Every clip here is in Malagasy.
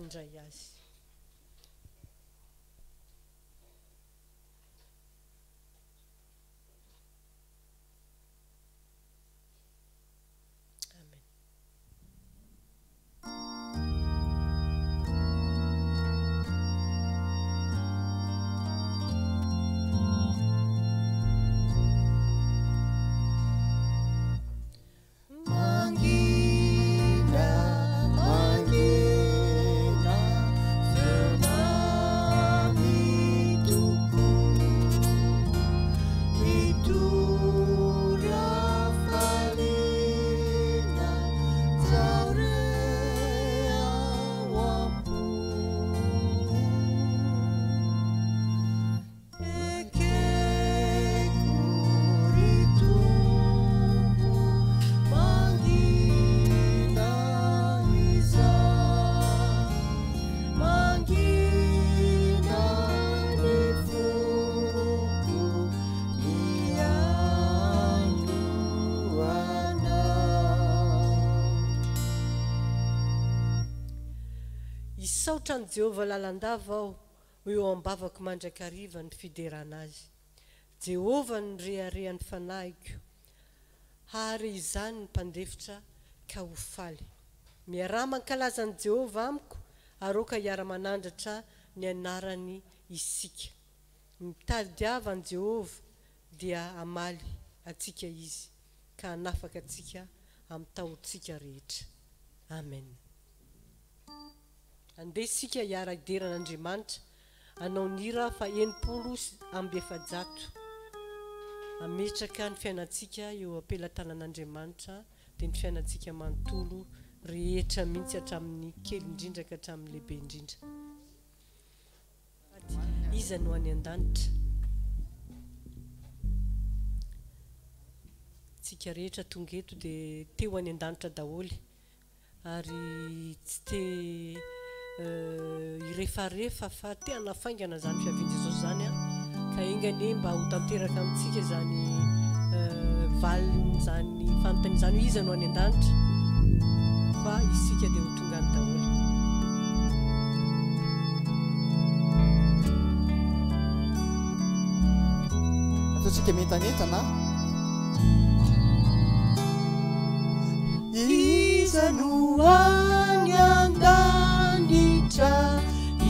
handray azy. Isaotra ny Jehovah lalandava aho eo ambavako mandrakariva ny fiderana azy. Jehovah ny reharehan'ny fanahiko, hary izany ny mpandefitra ka ho faly. Miarama mankalaza ny Jehovah amiko, aroka hiara-manandratra ny anarany isika. Mitadiava ny Jehovah dia amaly atsika izy, ka hanafaka atsika amin'ny taontsika rehetra. Amen. Andesika hiara-idiran'Andriamanitra, anao nira fa 700 ametraka ny fiainantsika eo ampelatanan'Andriamanitra dia ny fiainantsika manontolo rehetra mihitsy hatramin'ny kely indrindra ka hatramin'ny lehibe indrindra. Iza no any an-danitra. Tsika rehetra tonga eto dia teo any an-danitra daholy ary tsy te irefarefa fa te hanafaingana zany fiaviany Jesosy zany ka engany mba ho tanteraka amintsika zany valiny zany fanontany zany iza no any an-danitra fa isika dia ho tonga any daholy. Ataontsika mentanetana. Iza no any an-danitra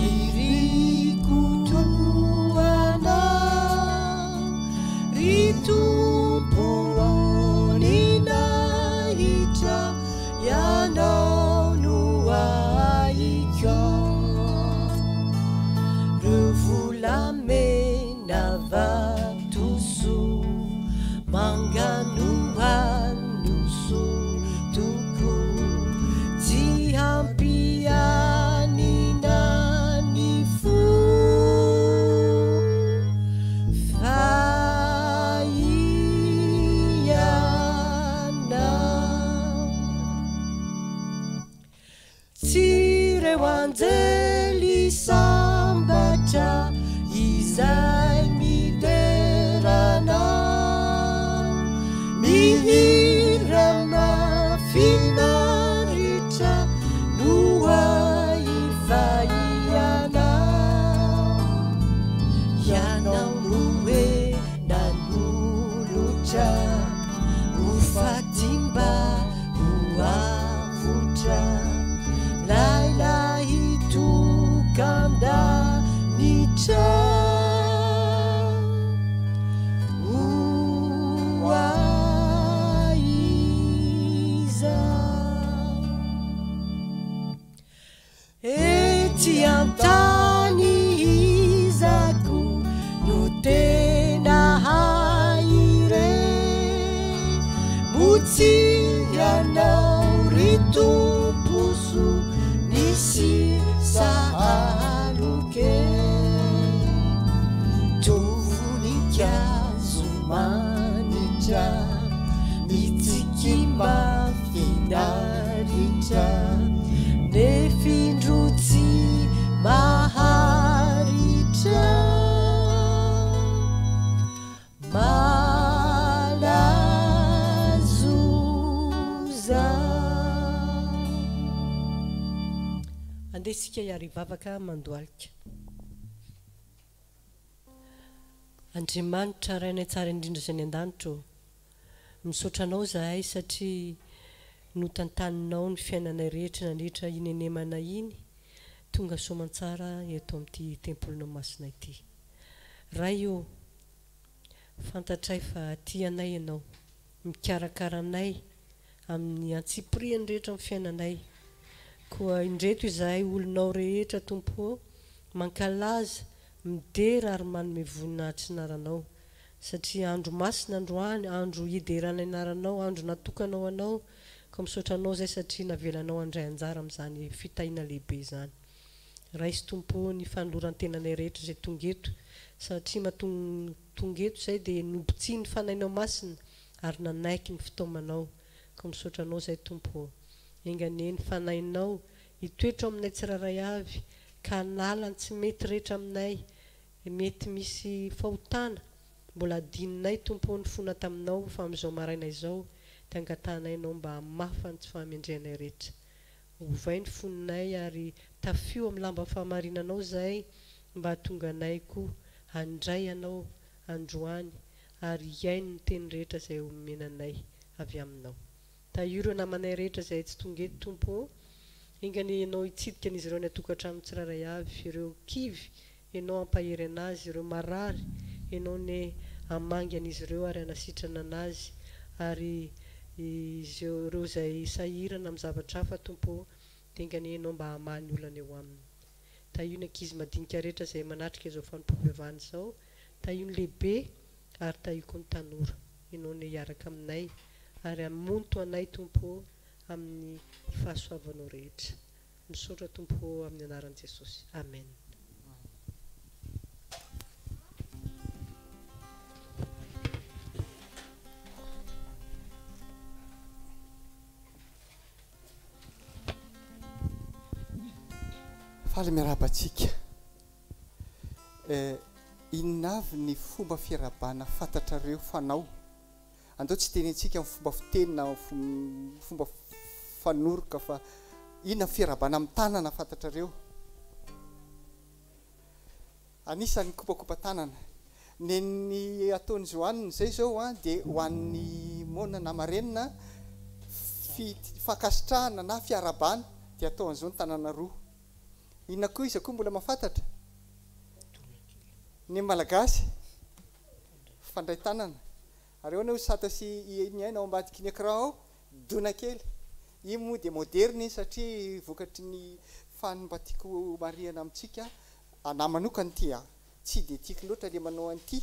irikotoana ritompony nahitra ianao no aika reo volamena vatoso mangano hanoso toko tsy hampianina ny fo fa ianao tsy reo anjely sambatra izay miderana mihirana finaritra no aivahianao ianao no hoe nanolotra ho fatimba ho avotra lailahy tokandanitra ety antany izako no tena haire motsy ianao ritomposo nisy sahaloke tovoninkazo manitra mitsiky mafinaritra nefindrotsy maharitra malazoza isika hiary vavaka mandoalika. Andriamanitra rainay tsara indrindra izay ny an-danitro, misaotra anao zahay satria notantaninao ny fiainanay rehetra nandritra inenemana iny, tonga soamantsara eto amin'ity tempolinao masina ity. Ray io, fantatray fa tianay ianao, mikarakara anay amin'ny antsipiriany rehetra amin'ny fiainanay. Koa indreto izahay olonao rehetra Tompo, mankalaza, midera ary manome voninahitra anaranao, satria andro masina androany, andro hiderana anaranao, andro natokanao anao, ka misaotra anao zay satria navelanao andray anjara amin'izany fitahiana lehibe izany. Ray sy Tompo ny fanoloran-tenanay rehetra izay tongeto, satria mahatongeto izay dia nombotsiny ny fanainao masina ary nanaiky ny fitaomanao, ka misaotra anao zay Tompo. Engane ny fanainao hitoetra aminay tsiraray avy, ka nalany tsy mety rehetra aminay, mety misy fahotana, mbola adininay Tompo ny fona taminao fa amin'izao maraina izao dia angatanay ianao mba hamafa ny tsy fahamendrenay rehetra. Ovay ny foninay ary tafio amin'ny lamba fahamarinanao zahay mba hatonga anay koa handray anao androany ary hiaino ny teny rehetra izay omenanay avy aminao. Tahiro namanay rehetra izay tsy tongeto Tompo, engany ianao hitsidika an'izy ireo ny atokantrano tsiraray avy, ireo kivy ianao ampahery anazy, ireo marary ianao ny hamangy an'izy ireo ary hanasitrana anazy, ary ireo izay sahirana amin'ny zavatra hafa Tompo, dia engany ianao mba hamaly olana eo aminy. Tahio ny ankizy madinika rehetra izay manatrika izao fanompoam-pivavahana izao, tahio ny lehibe ary tahio koa ny tanora, ianao ny hiaraka aminay ary hamonto anay Tompo amin'ny fahasoavanao rehetra. Misaotra Tompo amin'ny anaran'i Jesosy. Amen. Faly miarabantsika. Inona avy ny fomba fiarabana fantatrareo fanao? Andao tsy tenentsika amin'ny fomba fiteny na fomba fanoroka fa inona fiarabana amin'ny tanana fantatrareo? Anisan'ny kopakopa tanana. Ny ataon'ny Joanina zay zao dia ho an'ny mona na marenina fakasitrahana na fiarabana dia ataon'izao ny tanana roa. Inona koa izy koa mbola mahafantatra? Ny malagasy fandray tanana. Ary eo no sata sy iny aina ao ambadiky ny écran ao dona kely. Io moa dia moderne satria vokatry ny fanombatiko mariana amintsika ana manokany ty tsy dia tiako loatra le manao an'ity.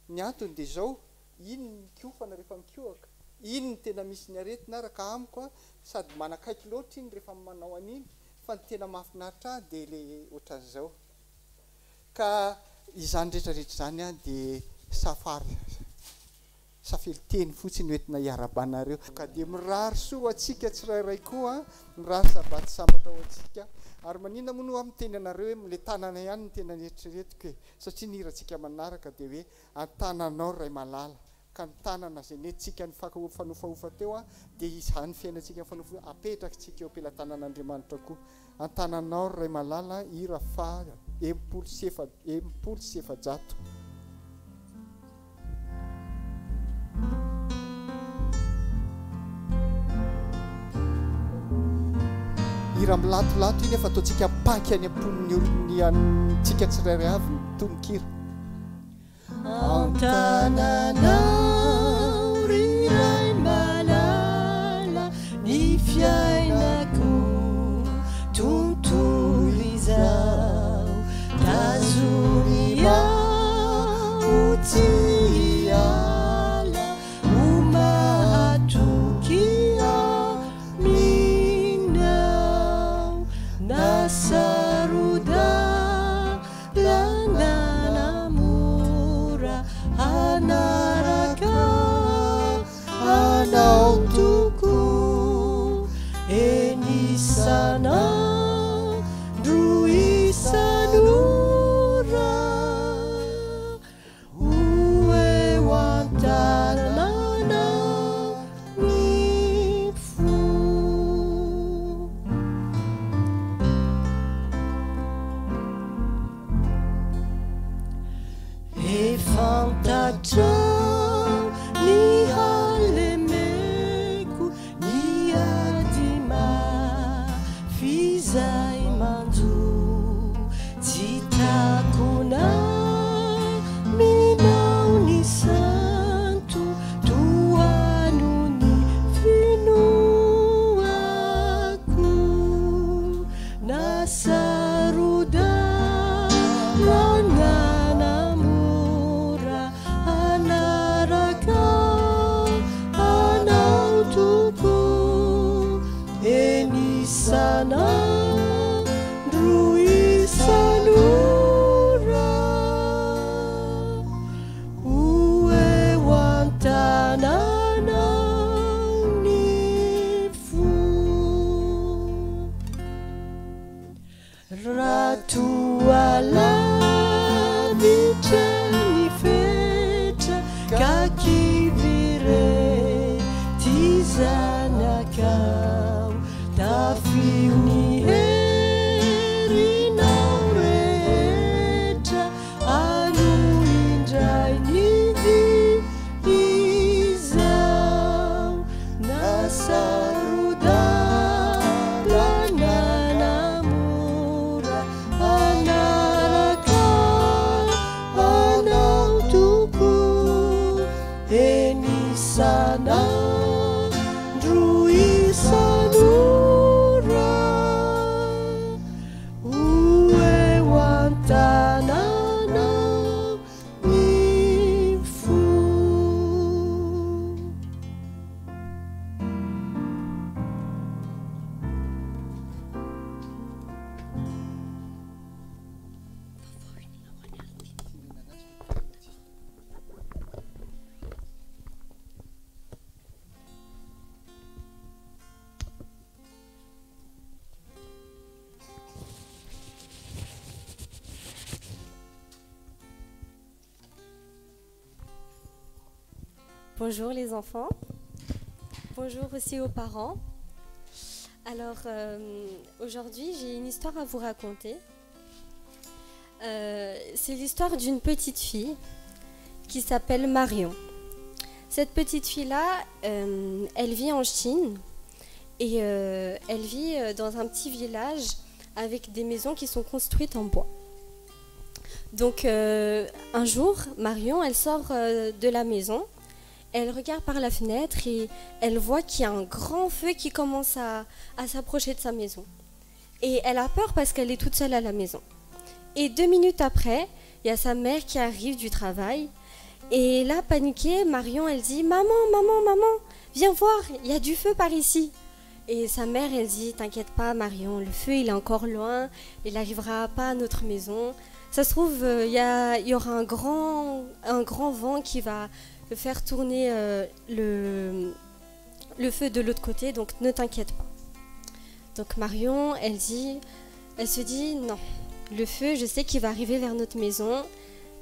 Ny antony dia zao, iny mikofana rehefa mikohaka, iny ny tena misy ny aretina araka amiko sady manakaiky loatra iny rehefa manao an'iny, fa ny tena mahafinaritra dia le ohatran'izao. Ka izany rehetrarehetra izany dia safeliteny fotsiny hoentina hiarabanareo. Ka dia mirary soa atsika tsirairay koa, mirary sabaty sambatra ao atsika. Ary maninona moa no amin'ny teny anareo hoe le tanana ihany ny tena nieritreretiko, satria niratsika manaraka dia hoe antananao Ray Malala. Ka ny tanana izay nentsika ny fanofahofa teo dia izany fiainantsika fanofa apetrakintsika eo am-pelatanan'Andriamanitra koa. Antananao Ray Malala ira fa 700. Ira milantolato iny efa ataontsika paky any ampon'ny antsika tsirairay avy ny tononkira. Antananao ry Ray Malala, ny fiainako tontolo izao, tazony aho tsy hiala, ho mahatoky aminao, nasaroda landana mora anaraka anao toko, enisanandro isanora. trao ni halemeko ni adima fizay manjo tsy takona minao ny santo toano ny finoako nasaroda lananamora anaraka anao toko enisana isanora oe hoantananao ny fo ratoalavitra ny fetra kakivire ty zanakao tafio ny herinao rehetra ano indray nidy izao nasaroda lananamora anaraka anao toko enisana ndro isanora oe hoantananao ny fo Bonjour les enfants, bonjour aussi aux parents. Alors aujourd'hui j'ai une histoire à vous raconter. C'est l'histoire d'une petite fille qui s'appelle Marion. Cette petite fille-là, elle vit en Chine et elle vit dans un petit village avec des maisons qui sont construites en bois. Donc un jour, Marion, elle sort de la maison. Elle regarde par la fenêtre et elle voit qu'il y a un grand feu qui commence à s'approcher de sa maison. Et elle a peur parce qu'elle est toute seule à la maison. Et 2 minutes après, il y a sa mère qui arrive du travail. Et là, paniquée, Marion, elle dit « Maman, maman, maman, viens voir, il y a du feu par ici !» Et sa mère, elle dit « T'inquiète pas, Marion, le feu, il est encore loin, il n'arrivera pas à notre maison. Ça se trouve, il y aura un grand vent qui va faire tourner le feu de l'autre côté, donc ne t'inquiète pas. » Donc Marion, elle se dit non, le feu, je sais qu'il va arriver vers notre maison,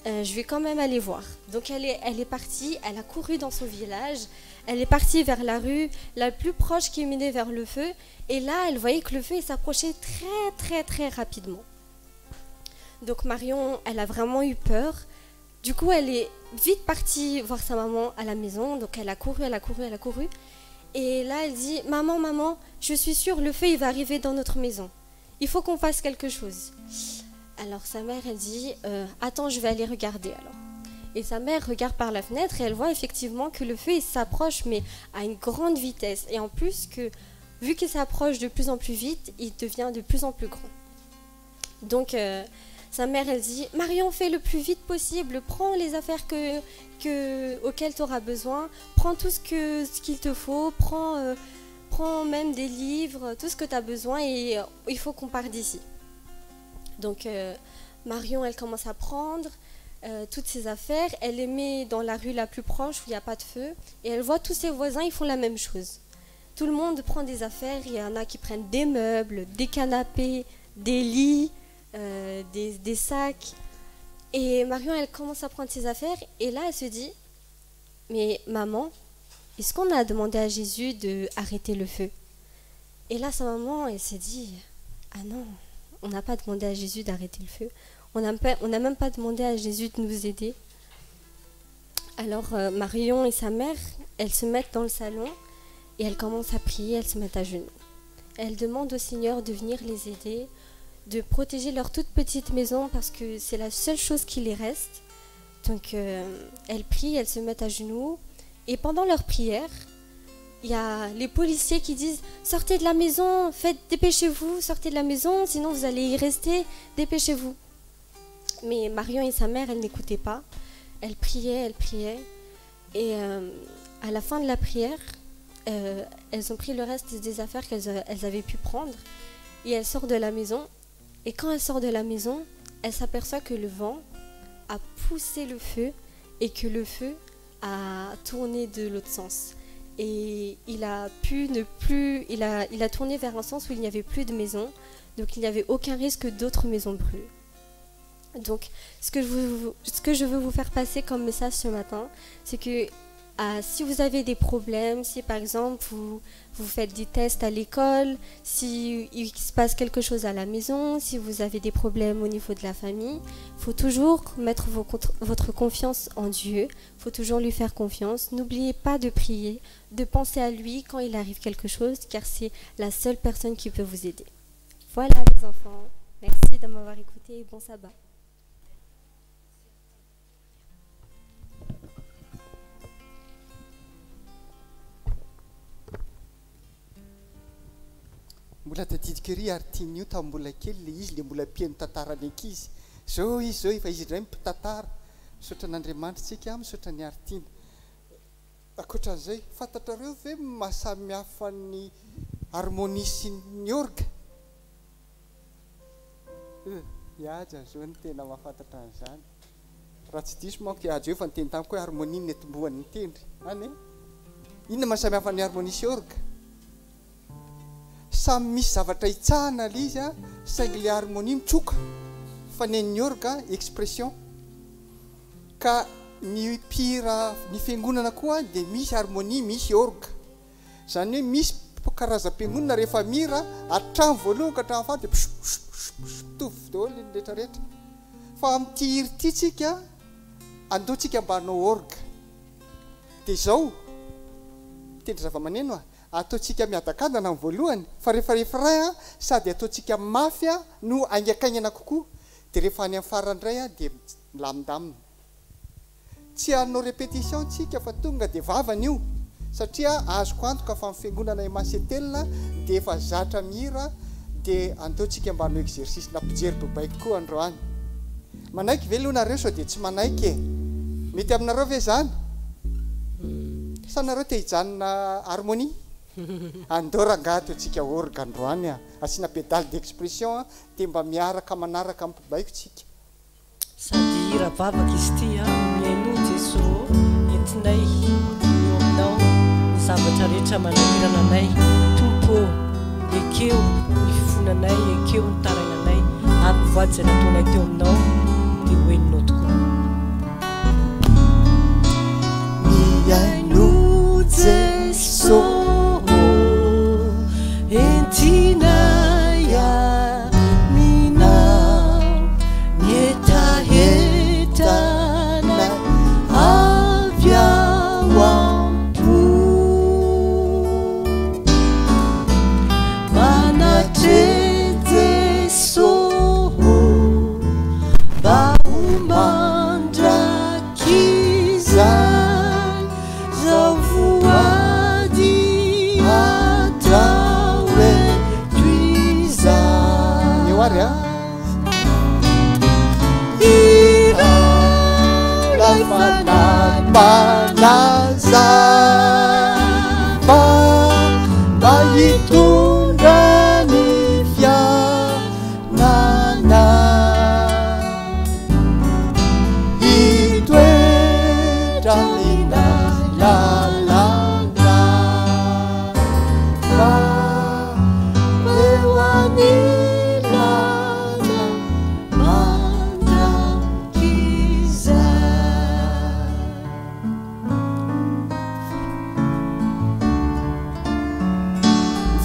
je vais quand même aller voir. Donc elle est partie, elle a couru dans son village, elle est partie vers la rue la plus proche qui menait vers le feu, et là elle voyait que le feu s'approchait très très très rapidement. Donc Marion, elle a vraiment eu peur. Du coup, elle est vite partie voir sa maman à la maison. Donc elle a couru. Et là, elle dit « Maman, maman, je suis sûre, le feu, il va arriver dans notre maison. Il faut qu'on fasse quelque chose. » Alors sa mère, elle dit « Attends, je vais aller regarder alors. » Et sa mère regarde par la fenêtre et elle voit effectivement que le feu, il s'approche, mais à une grande vitesse. Et en plus, vu qu'il s'approche de plus en plus vite, il devient de plus en plus grand. Donc sa mère, elle dit « Marion, fais le plus vite possible, prends les affaires auxquelles tu auras besoin, prends tout ce qu'il te faut, prends même des livres, tout ce que tu as besoin et il faut qu'on parte d'ici. » Donc Marion, elle commence à prendre toutes ses affaires, elle les met dans la rue la plus proche où il n'y a pas de feu et elle voit tous ses voisins, ils font la même chose. Tout le monde prend des affaires, il y en a qui prennent des meubles, des canapés, des lits, des sacs. Et Marion, elle commence à prendre ses affaires et là, elle se dit « Mais maman, est-ce qu'on a demandé à Jésus d'arrêter le feu ?» Et là, sa maman, elle s'est dit « Ah non, on n'a pas demandé à Jésus d'arrêter le feu. On n'a même pas demandé à Jésus de nous aider. » Alors Marion et sa mère, elles se mettent dans le salon et elles commencent à prier, elles se mettent à genoux. Elles demandent au Seigneur de venir les aider, de protéger leur toute petite maison parce que c'est la seule chose qui les reste. Donc elles prient, elles se mettent à genoux et pendant leur prière, il y a les policiers qui disent « Sortez de la maison, dépêchez-vous, sortez de la maison, sinon vous allez y rester, dépêchez-vous ». Mais Marion et sa mère, elles n'écoutaient pas. Elles priaient. Et à la fin de la prière, elles ont pris le reste des affaires qu'elles avaient pu prendre. Et elles sortent de la maison. Et quand elles sortent de la maison, elles s'aperçoivent que le vent a poussé le feu et que le feu a tourné de l'autre sens. Et il a tourné vers un sens où il n'y avait plus de maison. Donc il n'y avait aucun risque d'autres maisons brûlent. Donc, ce que je veux vous faire passer comme message ce matin, c'est que si vous avez des problèmes, si par exemple vous faites des tests à l'école, si il se passe quelque chose à la maison, si vous avez des problèmes au niveau de la famille, il faut toujours mettre votre confiance en Dieu, il faut toujours lui faire confiance. N'oubliez pas de prier, de penser à lui quand il arrive quelque chose, car c'est la seule personne qui peut vous aider. Voilà les enfants, merci de m'avoir écouté et bon sabbat. Mbola tadidikary ary tian'io tamin'ny mbola kely le izy le mbola mpihaino tantarany ankizy zao izy zao efa izy indray mpitantara misaotra n'Andriamanitra tsika misaotra ny aritiana akoatran'izay fantatrareo ve mahasamihafa ny harmonie sy ny orga ihaja zao ny tena mahafantatra an'izany raha tsy diso manko ihaja eo fa niteny tamiko hoe harmonie ny etombohan'ny tendry any e inona mahasamihafa ny harmonie sy orga samy misy zavatra hitsahana le izy saingy le harmonie mitroka fa ny orga expression ka ny pira ny fiangonana koa dia misy harmonie misy orga zany hoe misy karazam-piangonana rehefa mira hatramo voalohany ka hatramo faty tovy daholo ny rehetrarehetra fa amin'ity hiri ity tsika andeontsika mbanao orga dia zao tendry zava-maneno ataontsika miadakadana amin'ny voalohany fa rehefa ray sady ataontsika mafy no angakaingana kokoa dia rehefa any amin'ny farandray dia milamindamina tsy hanao répétition tsika fa tonga dia vavany io satria azoko antoka fa amin'ny fiangonana Masetelina dia efa zatra mihira dia andeontsika mba hanao exercice na mpijery babaiko koa androany manaiky ve loanareo sao dia tsy manaiky mety aminareo ve zany sanareo te hijanona harmonie andeo rangato atsika orga androany asina pédale d'expression dia mba miaraka manaraka amin'ny babaiko tsika sady hira vavaka izy ty miaino Jesosy entinay eo aminao ny zavatra rehetra manahirana anay tompo ekeo ny fifonanay ekeo ny tarainanay aby voady zay nataonay teo aminao dia hoeninao tokoa miaino Jesosy entinaya minao nietahetana avy ao am-po manatre Jesosy mba ho mandrakizay zao voady atao etuizay eo ary ira lafanay malaza mba hitondra ny fianana hitoetra minay lalana fa eo anilana mandrakizay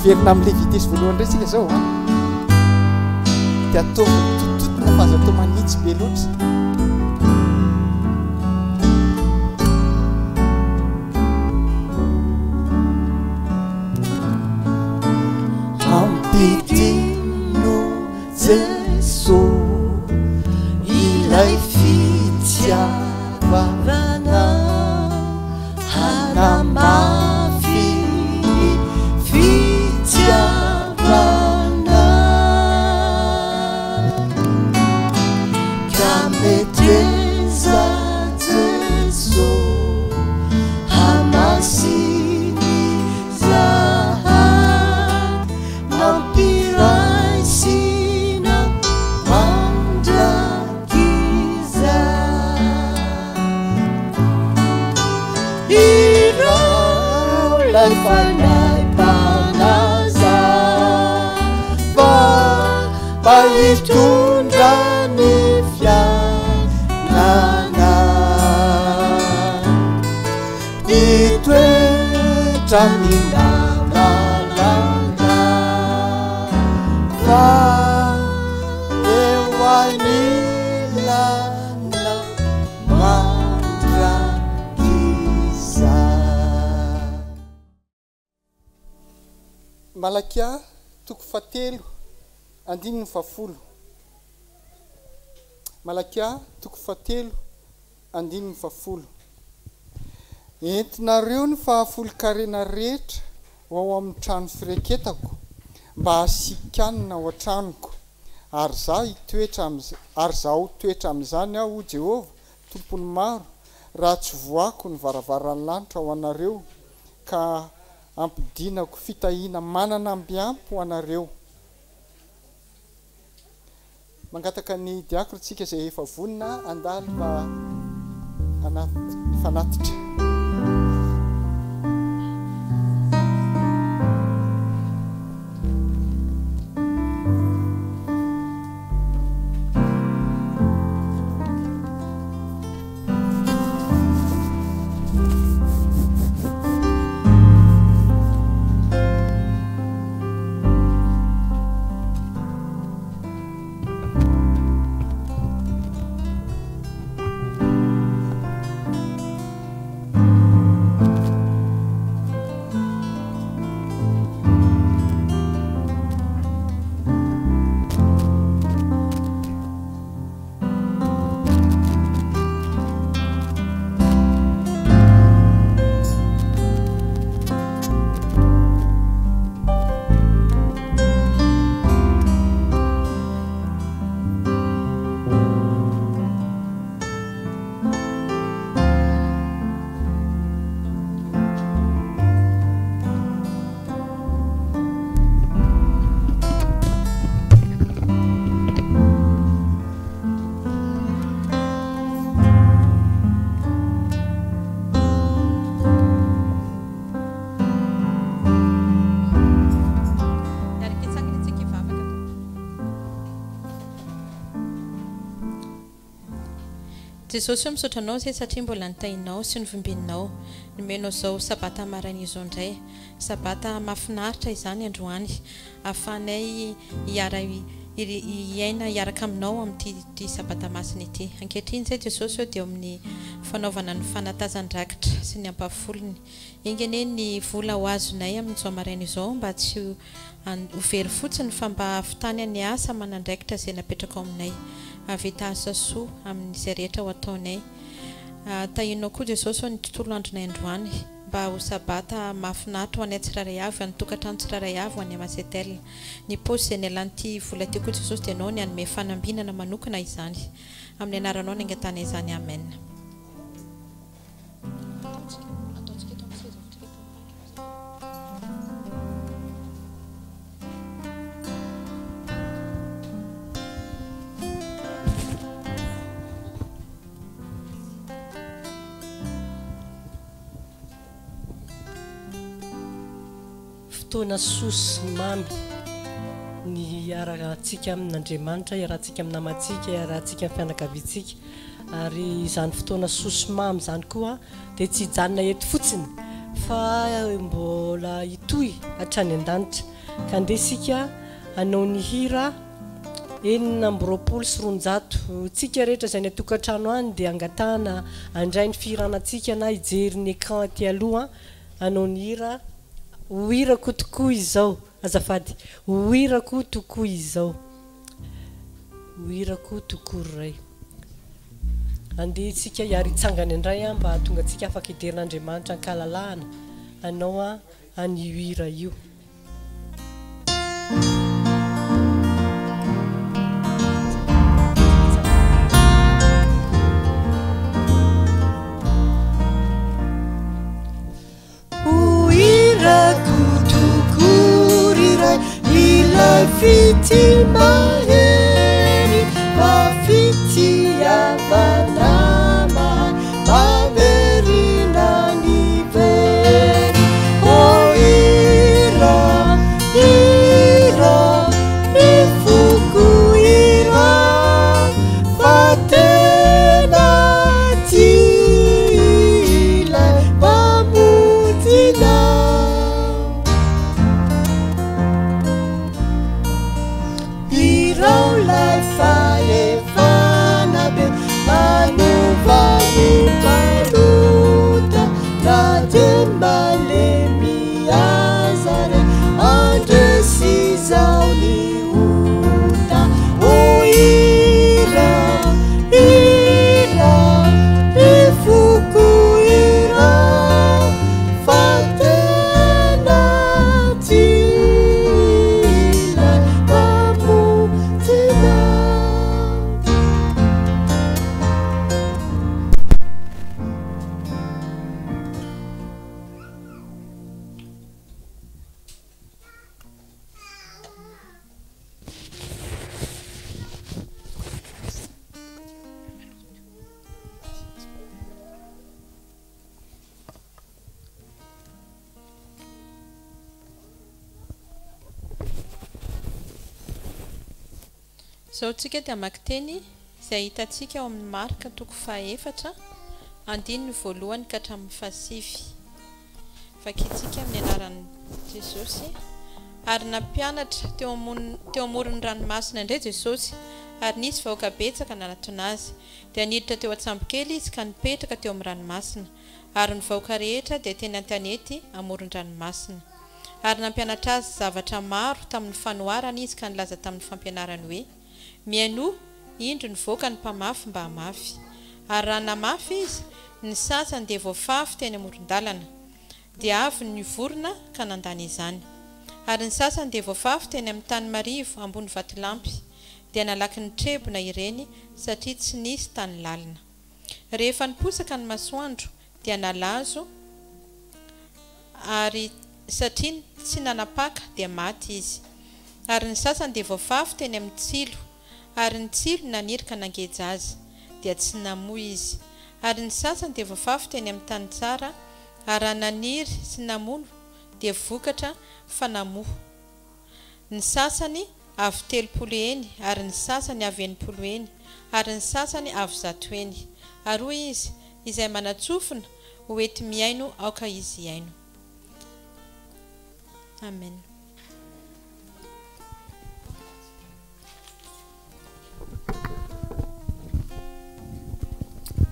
miverina amin'le vitesy voalohany indray tsika zao dia ataovy tototona fa azo atao manitsy be loatra lay fitiavana hanamafy ny fitiavana ka meteza Jesosy hamasiny zahay mampiray sina mandrakiza irao lay fanay panaza mba hitondra ny fiainana itoetra minalalana fa eo anilana mandrakiza. Malakia toko fatelo andininy fafolo. Malakia toko fatelo andininy fafolo. Entinareo ny fahafolo-karena rehetra ho ao amin'ny trano fireketako mba hasikanina ao an-tranoko ary zaho toetra amin'izany aho o Jehova tompony maro raha tsy voako ny varavaran'ny lanitra ho anareo ka ampidinako fitahiana manana ambiampy ho anareo. Mangataka ny diakontsika izay efa vonina andalo mba fanatitra. Jesosy misotranao zay satria mbola nitainao sy novimbininao nomenao zao sabata maraina izao ndray sabata mahafinaritra izany androany ahafahanay iaina iaraka aminao amin'ity sabata masina ity. Ankehitriny zay Jesosy dia amin'ny fanaovana ny fanatazan-drakitra sy ny ampafolony ingene ny vola ho azonay amin'izao maraina izao mba tsy ho very fotsiny fa mba hafitany ny asa manandraikitra izay napetraka ao aminay avita asa soa amin'izay rehetra ho ataonay. Tahinao koa Jesosy ny tontolo andronay androany mba ho sabata mahafinaritra ho anay tsiraray avy ny tokantrano tsiraray avy ho any Masetel. Ny paosy izay ny alan'ity vola ty koa Jesosy dia anao ny anome fanambinana manokana izany amin'ny anaranao ny angatana izany. Amen. Fotoana sosy mamy ny iarahantsika amin'Andriamanitra, iarahantsika amin'ny namantsika, iarahantsika amin'ny fianakaviantsika. Ary izany fotoana sosy mamy izany koa dia tsy hijanona eto fotsiny fa mbola hitohy hatrany an-danitra. Ka andesika hanao ny hira 420 tsika rehetra izay ny atokantrano any dia angatahana andray ny fihiranantsika na hijery ny écran aty aloha hanao ny hira Uwirako tokoa izao azafady uwirako tokoa izao uwirako tokoa ray andeha tsika hiary itsangany indray a mba tonga atsika afaka hiderin'Andriamanitra ankalalahana anao a an'io hira io. Fiti maheri, mafiti avanama, maverina niveri. Oh ira, ira, ifuku ira, fatena tila, pamutina. Irau lai fae fanabe manuva ni paluta na jembale miazare ande sizau ni uta. Oh ira, ira, ifuku ira, fatena tila pamutina. Zao tsika dia maka teny izay hitantsika ao amin'ny Marka toko 4 andininy voalohany ka hatramin'ny 7. Vakitsika amin'ny anaran'i Jesosy. Ary nampianatra teo amoron'ny ranomasina indray Jesosy, ary nisy vahoaka betsaka nanatona azy. Dia niditra teo an-tsambokely izy ka nipetraka teo amin'ny ranomasina, ary ny vahoaka rehetra dia teny an-tanety amoron-dranomasina. Ary nampianatra azy zavatra maro tamin'ny fanoharana izy ka nilaza tamin'ny fampianarany hoe: miaino indro ny voaka ny mpamafy mba hamafy. Ary raha namafy izy, ny sasany dia voafafy teny amoron-dalana, dia avy ny vorona ka nandany izany. Ary ny sasany dia voafafy teny amin'ny tany marivo ambony vatolampy, dia nalaky ny trebona ireny satria tsy nisy tany lalina. Rehefa niposaka ny masoandro dia nalazo, ary satria tsy nanapaka dia maty izy. Ary ny sasany dia voafafy teny amin'ny tsilo, ary ny tsilo naniry ka nangeja azy, dia tsy namoy izy. Ary ny sasany dia voafafy teny amin'ny tany tsara, ary raha naniry sy namono dia vokatra fa namoho. Ny sasany avy 30 eny, ary ny sasany avy 80 eny, ary ny sasany avy 100 eny. Ary hoy izy izay manatsofina ho ety miaino aoka izy iaino. Amen.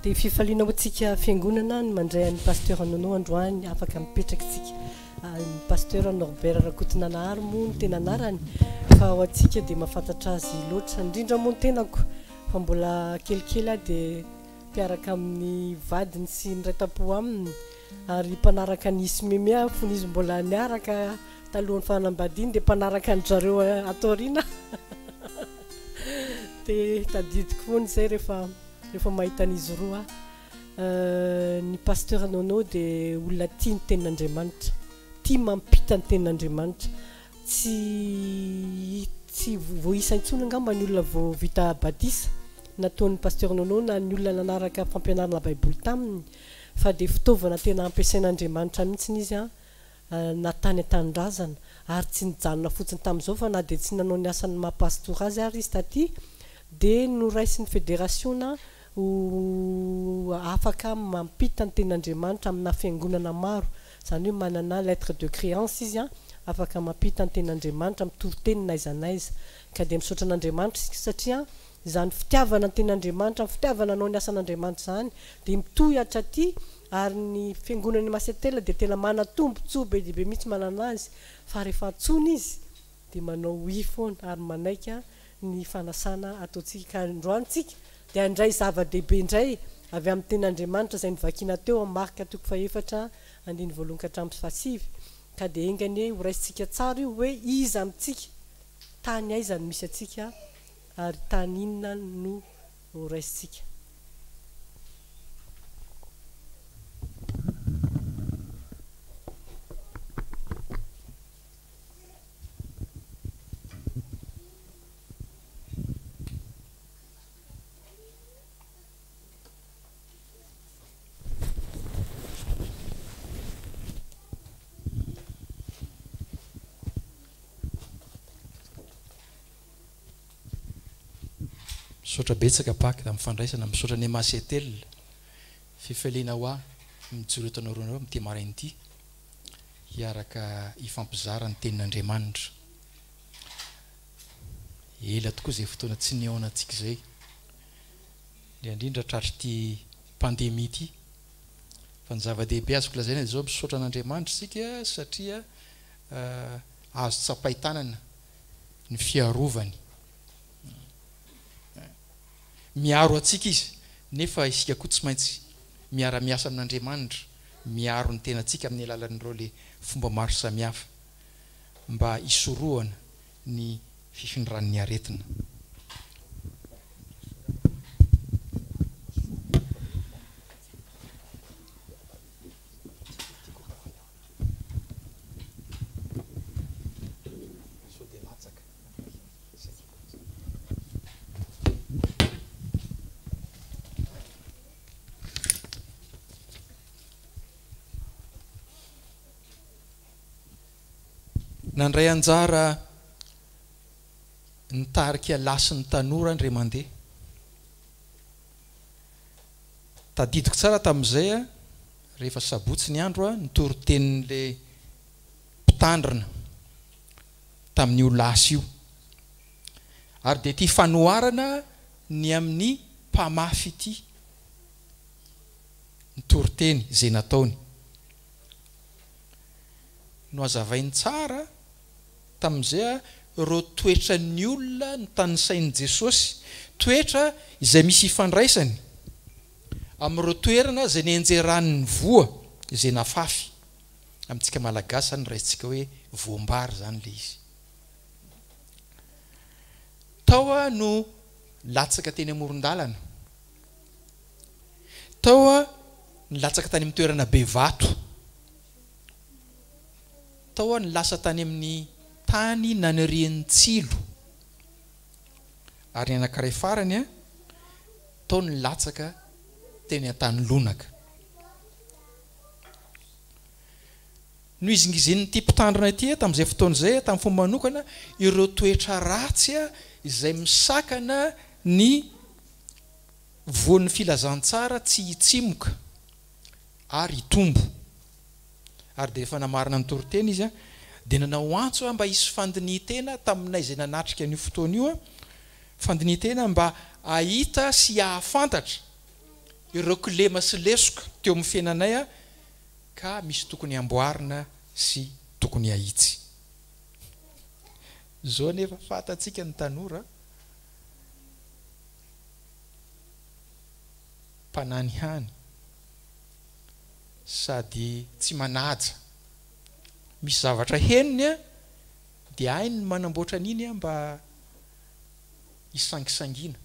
Dia fifaliana ho antsika fiangonana ny mandray an'ny pasteur Nono androany afaka mipetraka tsika. Ny pasteur Norbert Rakotonanahary moa ny tena anarany, fa ho antsika dia mahafantatra azy loatra, indrindra moa ny tenako fa mbola kelikely dia mpiaraka amin'ny vadiny sy ny ray-tapo aminy, ary mpanaraka ny Ismemea fony izy mbola niaraka talohan'ny fanambadiany dia mpanaraka ny zareo atoriana. Dia tadidiko foana izay rehefa mahita an'izy roa. Ny pasteur Nono dia olona tia ny tenin'Andriamanitra, tia mampita ny tenin'Andriamanitra, tsy voisa intsony angamba ny olona vao vita batisa nataon'ny pasteur Nono na ny olona nanaraka fampianarana baiboly taminy, fa dia fitaovana tena ampiasain'Andriamanitra mihitsy izy natany an-tanindrazana, ary tsy nijanona fotsiny tamin'izao fa na dia tsy nanao ny asany mahapastora azy ary izy taty, dia noraisy ny fédération afaka mampita ny tenin'Andriamanitra amina fiangonana maro, izany hoe manana lettre de créance izy afaka mampita ny tenin'Andriamanitra mitovy teny n'aiza n'aiza. Ka dia misaotra an'Andriamanitra satria izany fitiavana ny tenin'Andriamanitra, fitiavana anao ny asan'Andriamanitra izany dia mitohy hatraty, ary ny fiangonan'ny Masetela dia tena manatombontsoa be dia be mihitsy manana azy, fa rehefa antsony izy dia manao i foana ary manaika ny fanasana ataontsika. Ka androany tsika dia andray zava-dehibe indray avy amin'ny ten'Andriamanitra izay nivakiana teo amin'ny Marka 4:1-5 ka dia engany ho raisintsika tsara io hoe iza amintsika tany aiza no misy atsika ary tany inona no ho raisintsika. misaotra betsaka paky da mifandraisana misaotra ny masetelina fifaliana ho a mijoro etanao roanao amin'ity marain'ity hiaraka hifampizara ny tenin'Andriamanitra. Ela tokoa izay fotoana tsy nihaonantsika izay dia indrindra tratry ity pandemia ity fa ny zava-dehibe azoko lazaina izao misaotra an'Andriamanitra isika satria azo tsapaitanana ny fiarovany miaro atsika izy nefa isika koa tsy maintsy miara-miasa amin'Andriamanitra miaro ny tenantsika amin'ny alalan'ireo le fomba maro samihafa mba hisorohana ny fifindran'ny aretina. Nandray anjara nitarika lasy ny tanora ndray mandeha tadidiko tsara tamin'izay rehefa sabotsy ny andro nitorotenin'le mpitandrina tamin'io lasy io ary dia ity fanoharana ny amin'ny mpamafy ity nitoroteny izay nataony no azavainy tsara tamin'izay ireo toetra ny olona ny tanysain'i Jesosy, toetra izay misy ifandraisany amin'ireo toerana izay nienjeran'ny voa izay nafafy amintsika malagasy ny raisitsika hoe voambary zany le izy. Tao no latsaka teny amoron-dalana, tao ny latsaka tany amin'ny toerana be vato, tao ny lasa tany amin'ny tany nanirian'ny tsilo, ary ny anankiray farany tao ny latsaka teny an-tany lonaka. No izingizin'ny ty mpitandrina ity tamin'izay fotoana izay tamin'ny fomba manokana ireo toetra ratsy izay misakana ny voan'ny filazantsara tsy hitsimoka ary hitombo. Ary dia rehefa namarina ny toroteny izy dia nanao antso mba hisy fandinihan-tena taminay izay nanatrika an'io fotoana io, fandinihan-tena mba ahita sy ahafantatra ireo kilema sy lesoka teo amin'ny fiainanay ka misy tokony amboarina sy tokony ahitsy. Zao nefa fatatsika ny tanora mpanany hany sady tsy manaja, misy zavatra henony dia hainy ny manamboatra an'iny mba hisangisangina.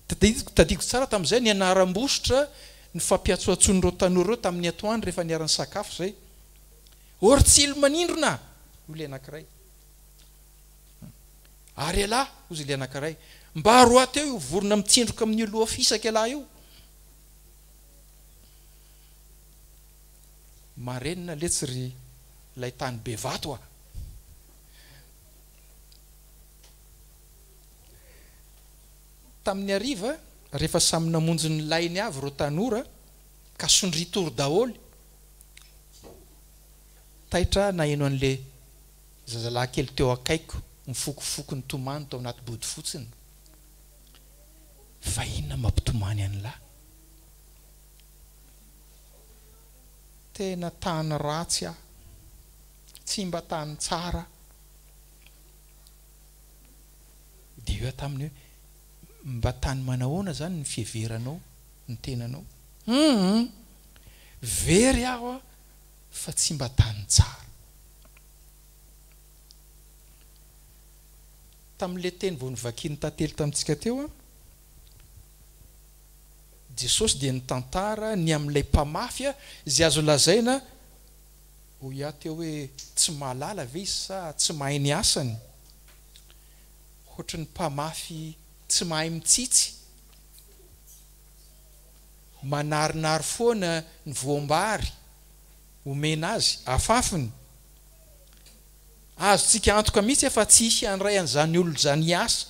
Tadidiko tsara tamin'izay ny anaram-bositra ny fampiatsoatson'ireo tanora ireo tamin'ny atoandro rehefa niarany sakafo zay, oritsilo manindrona hoy le anankiray, ary alahy hozy le anankiray, mba roa teo io vorona mitsindroka amin'ny loha fisaka alahy io. Marenina letsy ry lay tany be vato tamin'ny hariva rehefa samy namonjy ny lainy avy ireo tanora ka sondritory daholy, taitra naheno an'le zazalahy kely teo akaiko mifokofoko ny tomany tao anaty body fotsiny, fa inona mampitomany an'lahy? Tena tany ratsy tsy mba tany tsara. Dia io tamin'ny hoe mba tany manahoana zany ny fiheveranao ny tenanao very aho a fa tsy mba tany tsara tamin'le teny vao nivakiny tantely tamintsika teo a Jesosy dia nitantara ny amin'ilay mpamafy izay azo lazaina ho ia teo hoe tsy mahalala ve izy sa tsy mahay ny asany ohatry ny mpamafy tsy mahay mitsitsy manarinary foana ny voambary omena azy afafiny azotsika antoka mihitsy efa tsy hisy anray an'izany olona zany asa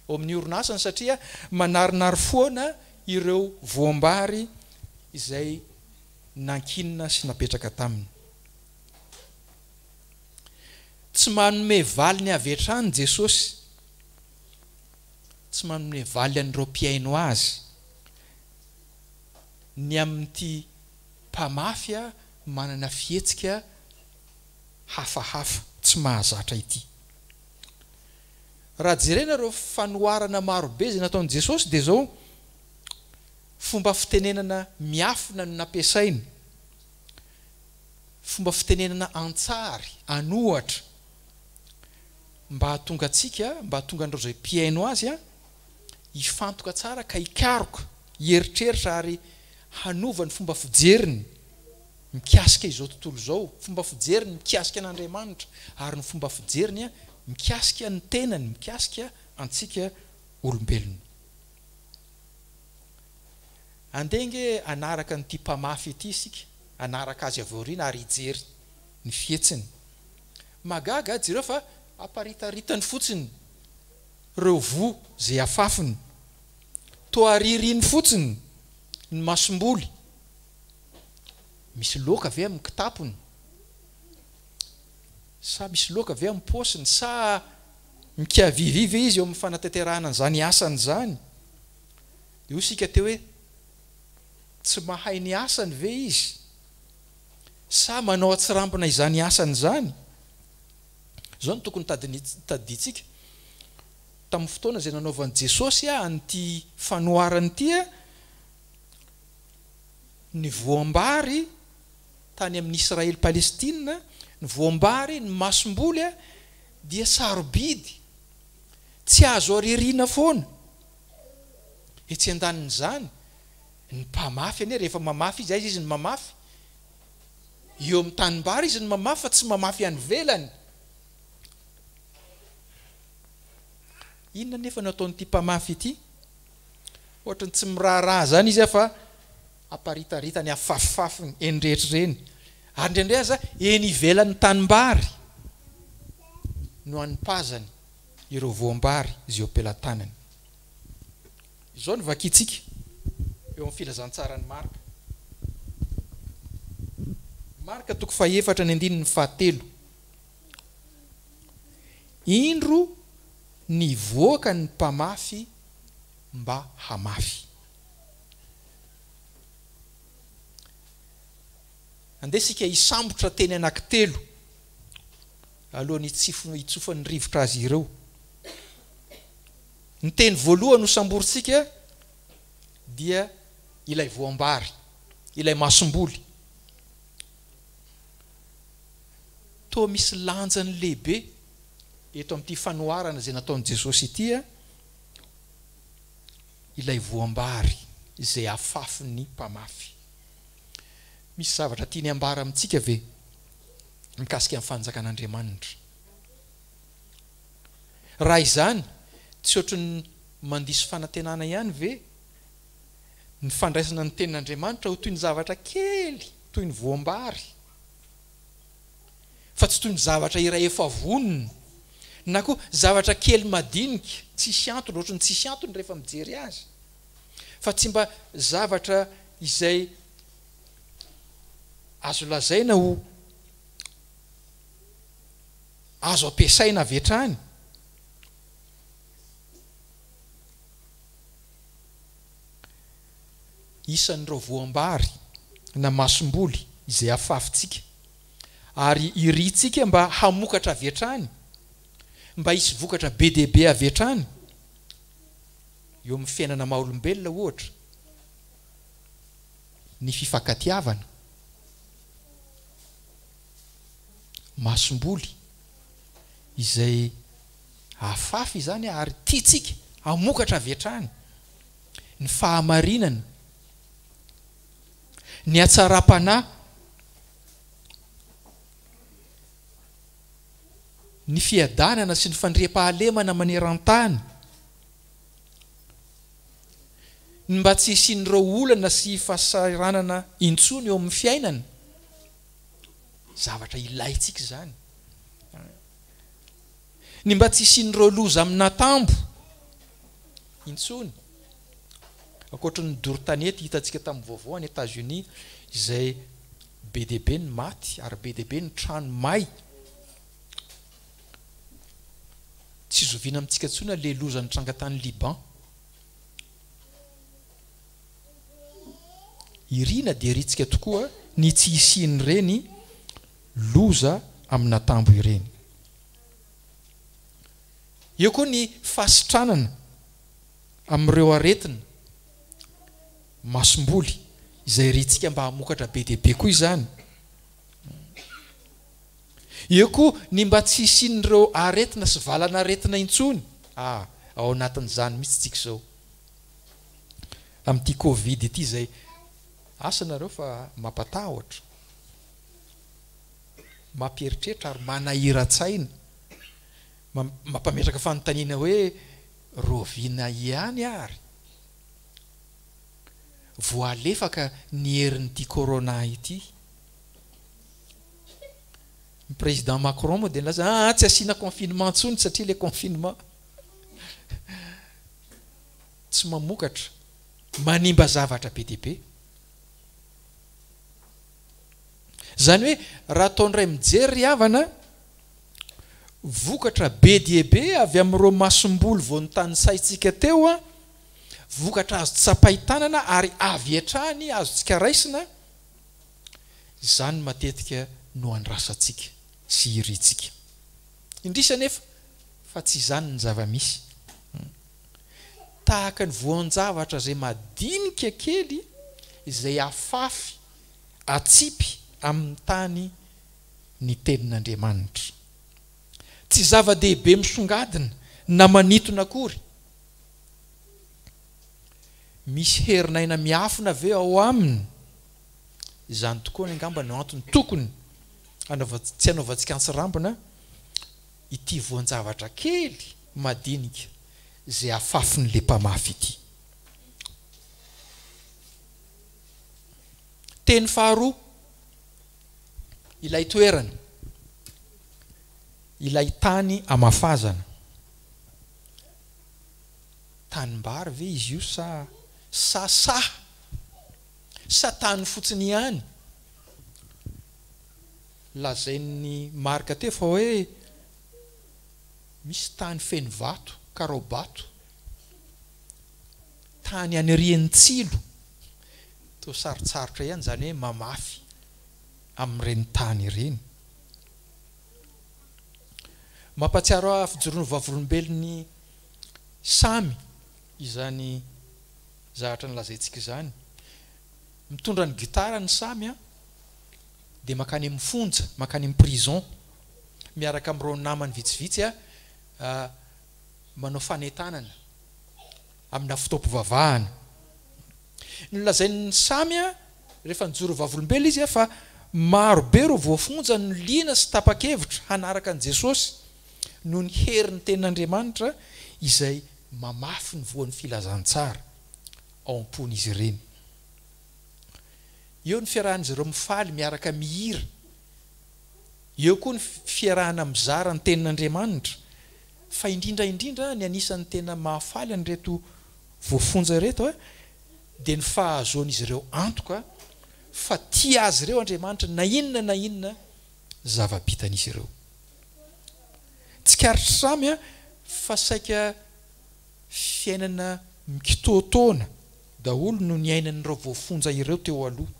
ao amin'ny orinasany satria manarinary foana ireo voambary izay nankinina sy napetraka taminy tsy manome valy ny avy hatrany Jesosy tsy manome valy an'ireo mpiaino azy ny amin'ity mpamafy manana fihetsika hafahafa tsy mahazatra ity raha jerena ireo fanoharana marobe izay nataon'i Jesosy dia zao fomba fitenenana miafina no nampiasainy fomba fitenenana antsary anohatra mba hahatonga atsika mba hahatonga andreo izay mpiaino azy hifantoka tsara ka hikaroka hieritreritra ary hanova ny fomba fijeriny mikasika izao tontolo izao fomba fijeriny mikasika an'Andriamanitra ary ny fomba fijeriny mikasika ny tenany mikasika antsika olombelona andenge anaraka nyity mpamafy ity isika anaraka azy avoariana ary hijery ny fihetsiny magaga jereo fa aparitaritany fotsiny reo vo zay afafiny toaririny fotsiny ny masomboly misy loka ve amin'ny kitapony sa misy loka ve amin'ny paosiny sa mikavivive izy eo amin'ny fanatanterahana an'izany asany zany io sika teo hoe tsy mahay ny asany ve izy sa manao atsirambina izany asany zany zao no tokony tadiditsika tamin'ny fotoana izay nanaovan'i Jesosy an'ity fanoharany ity ny voambary tany amin'ny Israely Palestina ny voambary ny masomboly dia sarobidy tsy azo aririna foana etsy andanin'izany ny mpamafy ane rehefa mamafy izy aiza izy ny mamafy eo amin'ny tanimbary izy ny mamafy fa tsy mamafy any velany inona nefa nataon'ity mpamafy ity ohatrany tsy miraharaha zany izy fa aparitaritany afafafiny eny rehetra reny ary indraindray aza eny ivelan'ny tanimbary no animpazany ireo voambary izy eo ampelantanany izao ny vakitsika eo amin'ny filazantsara ny Marka Marka 4:4-5 indro ny voaka ny mpamafy mba hamafy andesika hisambotra teny anankitelo alohan'ny hitsofan'ny rivotra azy ireo ny teny voalohany ho samboritsika dia ilay voambary ilay masomboly toa misy lanjany lehibe eto amin'ity fanoharana izay nataon'i Jesosy ity ilay voambary izay afafin'ny mpamafy misy zavatra tiany ambara amintsika ve mikasika amin'ny fanjakan'Andriamanitra raha izany tsy ohatran'ny mandiso fanantenana ihany ve ny fandraisana ny tenin'Andriamanitra ho toy ny zavatra kely toy ny voambary fa tsy toy ny zavatra iray efa vonona na koa zavatra kely madinika tsisy antony ohatrany tsisy antony rehefa mijery azy fa tsy mba zavatra izay azo lazaina ho azo ampiasaina avy hatrany isan'ireo voambary na masomboly izay afafitsika ary iritsika mba hamokatra avy hatrany mba hisy vokatra be dia be avy hatrany eo amin'ny fiainana maha-olombelona ohatra ny fifankatiavana, masomboly izay afafy izany ary tiatsika amokatra avy hatrany, ny fahamarinana, ny hatsaram-panahy, ny fiadanana sy ny fandriam-pahalemana maneran-tany, ny mba tsy hisian'ireo olana sy fahasaranana intsony eo amin'ny fiainana, zavatra ilaitsika zany. Ny mba tsy hisian'ireo loza amina tambo intsony, ankoatran'ny doro-tanety hitantsika tamin'ny vaovao any États-Unis izay be dia be ny maty ary be dia be ny trano may. Tsy zoviana amintsika intsony le loza nitranga tany Liban. Irina dia iritsika tokoa ny tsy hisian'ireny loza amina tambo ireny. Eo koa ny fasitranana amin'ireo aretina masomboly izay iritsika mba hamokatra be dia be koa izany. Eo koa ny mba tsy hisian'ireo aretina sy valana aretina intsony. Ao anatin'izany mihitsy tsika izao amin'ity Covid ity izay asanareo fa mampatahotra, mampieritreritra ary manahira-tsaina, mampametraka fanontaniana hoe roviana ihany ary voalefaka ny herin'ity corona ity. Ny président Macron moa dia nilaza tsy asiana confinement intsony satria le confinement tsy mamokatra, manimba zavatra be dia be. Zany hoe raha ataondray mijery havana, vokatra be dia be avy amin'ireo masomboly vao notany saitsika teo a, vokatra azo tsapaitanana ary avy hatrany azotsika raisina, izany matetika no andrasantsika sy iritsika. Indrisa nefa fa tsy izany ny zava-misy. Tahaka ny voan-javatra izay madinika kely izay afafy atsipy amin'ny tany ny tenin'Andriamanitra. Tsy zava-dehibe misongadina na manitona akory. Misy herinaina miafina ve ao aminy. Izany tokoa ny angamba no antony tokony tsy anaovantsika antsirambina ity voan-javatra kely madinika izay afafin' le mpamafy ity. Teny faharoa, ilay toerana, ilay tany amafazana. Tanimbary ve izy io sa tany fotsiny ihany? Lazain'ny marika teo fa hoe misy tany feno vato, karaobato, tany anirian'ny tsilo. Toa sarotsarotra ihany zany hoe mamafy amin'ireny tany ireny. Mampatsiaro ahy fijoroan'ny vavolombelon'ny Samy izany zavatra nilazaintsika izany. Mitondra ny gitara ny Samy dia makany amin'ny fonja, makany amin'ny prison, miaraka amin'ireo namany vitsivitsy manao fanentanana amina fotoam-pivavahana. Nilazain'ny Samy rehefa nijoro vavolombelona izy fa maro be ireo voafonja no liana sy tapa-kevitra hanaraka an' Jesosy noho ny herin'ny tenin'Andriamanitra izay mamafy ny voan'ny filazantsara ao am-pon'izy ireny. Eo ny fiarahan'izy ireo mifaly miaraka mihira. Eo koa ny fiarahana mizara ny tenin'Andriamanitra. Fa indrindra ny anisan'ny tena mahafaly an'ireto voafonja ireto dia ny fahazoan'izy ireo antoka fa tia azy ireo Andriamanitra na inona zava-bitan'izy ireo. Tsy karitry Samy fa saika fiainana mikitoatoana daholo no ny ainan'ireo voafonja ireo teo aloha.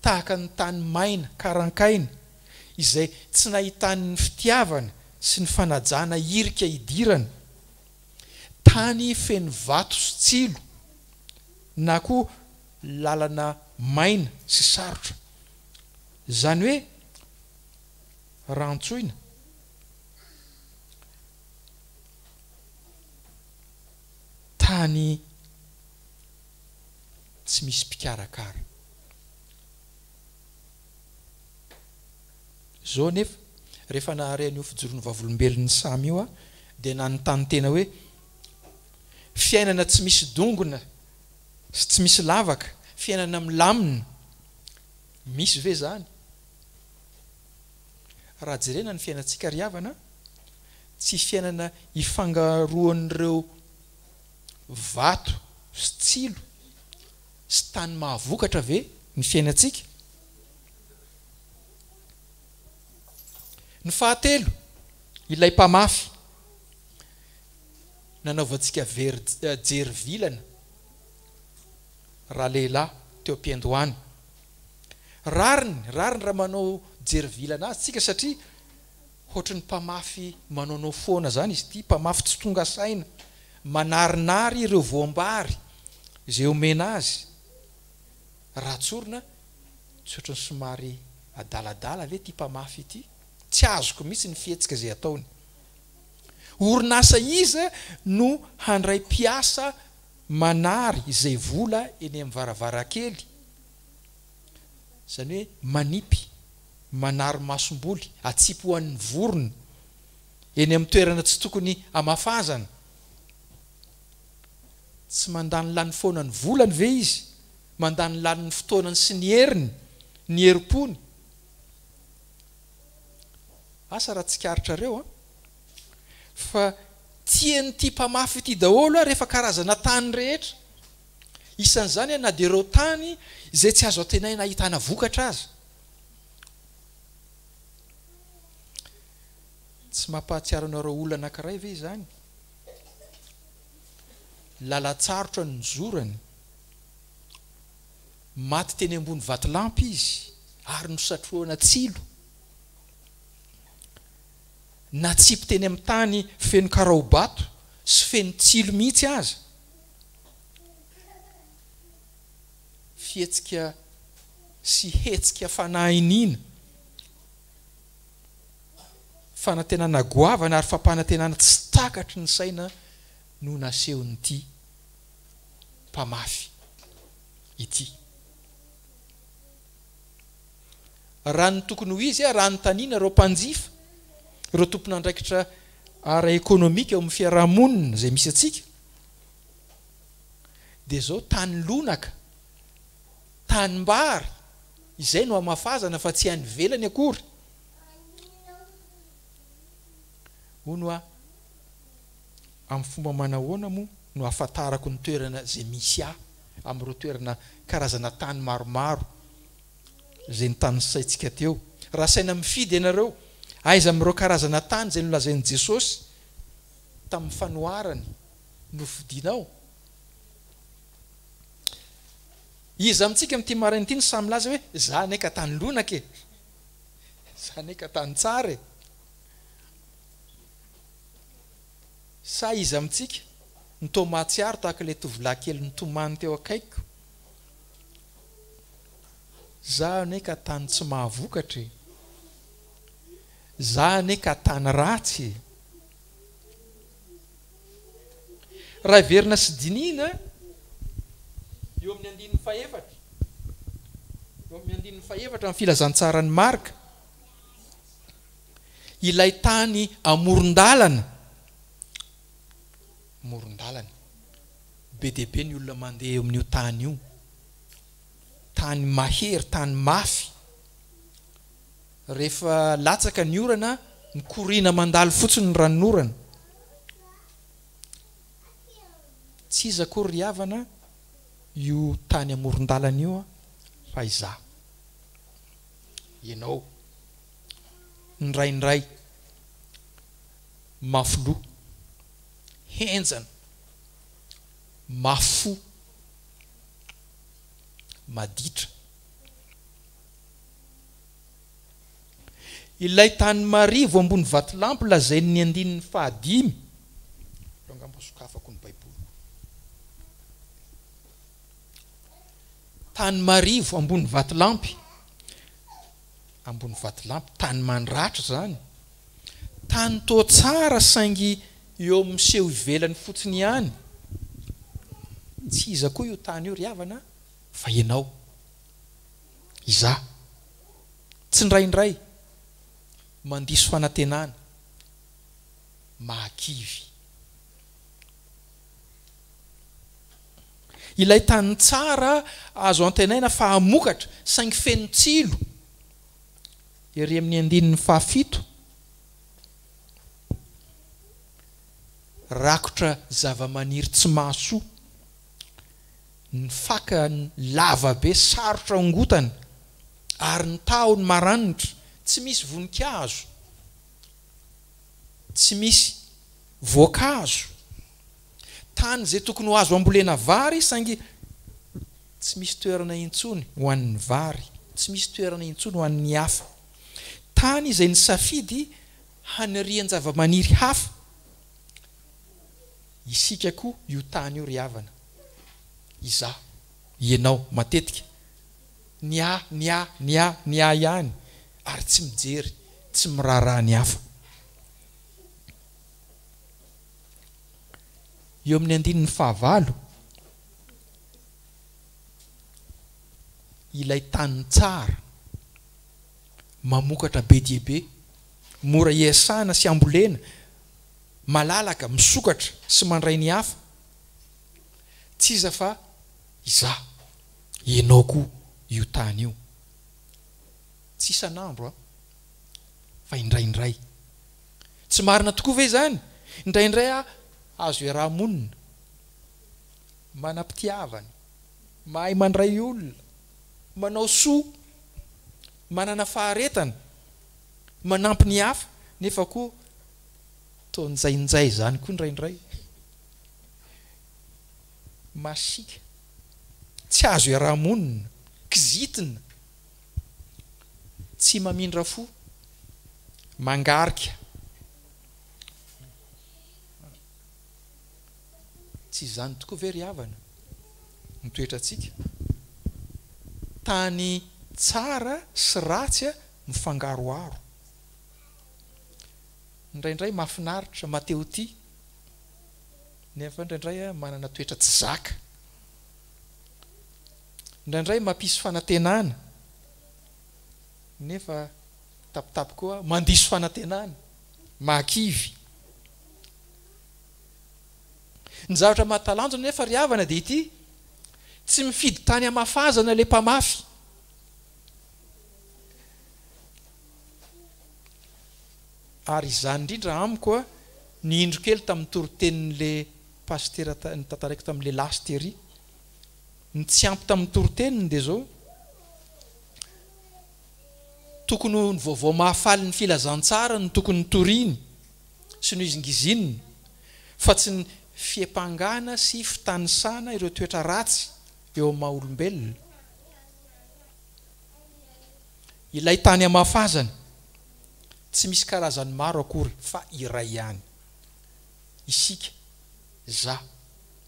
Tahaka ny tany maina, karankaina, izay tsy nahitany ny fitiavana sy ny fanajana irika idirana. tany feno vato sy tsilo na koa lalana maina sy sarotra zany hoe rantsoina tany tsy misy mpikarakara zao nefa rehefa naharen'io fijoroan'ny vavolombelon'ny samy io a dia nanontany tena hoe fiainana tsy misy dongona sy tsy misy lavaka fiainana milamina misy ve zany raha jerena ny fiainantsika riavana tsy fiainana ifangaroan'ireo vato sy tsilo sy tany mahavokatra ve ny fiainantsika ny fahatelo ilay mpamafy nanaovantsika jery vilana raha lehilahy teo am-piandohany rariny raha manao jery vilana azy tsika satria ohatry ny mpamafy manaonao foana zany izy ity mpamafy tsy tonga saina manarinary ireo voambary izay omena azy raha tsorina tsy ohatry ny somary adaladala ve ty mpamafy ity tsy azoko mihitsy ny fihetsika zay ataony orinasa iza no handray mpiasa manary izay vola eny amin'ny varavarakely zany hoe manipy manary masomboly atsipy ho an'ny vorona eny amin'ny toerana tsy tokony amafazana tsy mandany lany foana ny volany ve izy mandany lany ny fotoanany sy ny heriny ny herim-pony asa raha tsikaritra fa tiany ty mpamafy ity daholo rehefa karazana tany rehetra isan'izany na dia ireo tany izay tsy azo atenaina ahitana vokatra azy tsy mampahatsiaro anareo olona anankiray ve zany lalatsarotra ny zorany maty teny ambony vatolampy izy ary nosatroana tsilo natsipy teny amin'ny tany feno karaobato sy feno tsilo mihitsy aza fihetsika sy hetsika fanahinina fanantenana goavana ary fampanantenana tsy takatry ny saina no nasehon'ity mpamafy ity raha ny tokony ho izy raha ny taniana ireo mpanjifa ireo tompona andraikitra ara ekonomika eo amin'ny fiarahamonina zay misy atsika dia zao tany lonaka tanimbary izay no amafazana fa tsy any velany akory hono a amin'ny fomba manahoana moa no ahafantarako ny toerana zay misy amin'ireo toerana karazana tany maromaro zay ny tany saitsika teo raha saina mifidy ianareo aiza amin'ireo karazana tany zay nolazain'i Jesosy tamin'ny fanoharany no fidinao izy amintsika amin'ity maraina ity ny samy laza hoe za neka tany lonaka e za neka tany tsara e sa izy amintsika ny tomatsiaro tahaka ilay tovolahy kely nitomany teo akaiko za neka tany tsy mahavokatra za neka tany ratsy raha verina sy dinina eo amin'ny andininy faefatra amin'ny filazantsara ny marika ilay tany amoron-dalana be dia be ny olona mandeha eo amin'io tany io tany mahery tany mafy rehefa latsaka ny orana ny koriana mandalo fotsiny ny ranonorana tsy izy akory ry havana io tany amoron-dalana io fa iza ianao ndraindray mafilo henjana mafo maditra ilay tany marivo ambony vatolampy lazain'ny andininy fahadimy sarotra angamba sokafako ny baiboly. Tany marivo ambony vatolampy, ambony vatolampy, tany mandratra zany, tany toa tsara saingy eo miseho ivelany fotsiny ihany. Tsy iza koa io tany io ry havana fa ianao, iza tsy ndraindray mandiso fanantenana, mahakivy. Ilay tany tsara azo antenaina fa hamokatra saingy feno tsilo. Ery amin'ny andininy fahafito, rakotra zavamaniry tsy mahasoa, ny faka lava be sarotra ongotana, ary ny tahony maranitra, tsy misy voninkazo, tsy misy voankazo. Tany zay tokony ho azo ambolena vary saingy tsy misy toerana intsony ho an'ny vary, tsy misy toerana intsony ho an'ny hafa. Tany izay ny safidy hanirian zavamaniry hafa. Isika koa io tany io ry havana, iza ianao matetika ny ihany, ary tsy mijery, tsy miraharaha ny hafa. Eo amin'ny andininy fahavalo, ilay tany tsara, mamokatra be dia be, mora iasana sy ambolena, malalaka, misokatra sy mandray ny hafa. Tsy iza fa iza ianao koa io tany io. Tsy isan'andro fa indraindray. Tsy marina tokoa ve zany? Indraindray azo iaraha-monina, manam-pitiavana, mahay mandray olona, manao soa, manana faharetana, manampy ny hafa, nefa koa toa njainjay zany koa indraindray. Masika, tsy azo iaraha-monina, kizitina, tsy mamindra fo, mangarika. Tsy izany tokoa ve ry havana ny toetratsika? Tany tsara sy ratsy mifangaroaro. Indraindray mahafinaritra mateo ty, nefa indraindray manana toetra tsy zaka. Indraindray mampisy fanantenana, nefa tapitapy koa mandiso fanantenana, mahakivy. Ny zavatra mahatalanjona nefa ry havana dia ity, tsy mifidy tany hamafazana le mpamafy. Ary izany indrindra amiko ny indro kely tamin'ny torotenin'le pastera ny tantaraiko tamin'le lastery, ny tsy ampy tamin'ny toroteniny dia zao, tokony ny vaovao mahafaly ny filazantsara ny tokony toriny sy ny izingizininy, fa tsy ny fiepangana sy fitanisana ireo toetra ratsy eo amin'ny maha-olombelona. Ilay tany hamafazana tsy misy karazany maro akory fa iray ihany. Isika, za,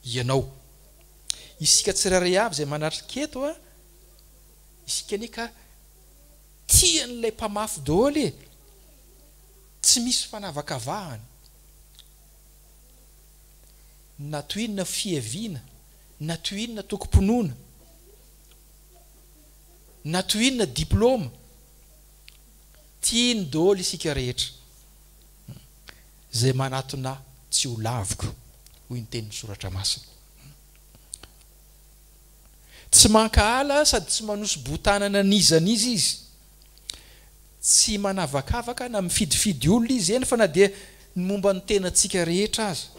ianao. Isika tsirairay avy izay manatrika eto isika nika tian'ilay mpamafy daholo, tsy misy fanavakavahana. Na toinona fiaviana, na toinona tokom-pinoana, na toinona diplôma, tiany daholo isika rehetra. Zay manatona tsy ho laviko, hoy ny tenin'ny soratra masina. Tsy mankahala sady tsy manosy botanana nizanizy izy. Tsy manavakavaka na mifidifidy olona izy eny, fa na dia ny momba ny tenantsika rehetra aza.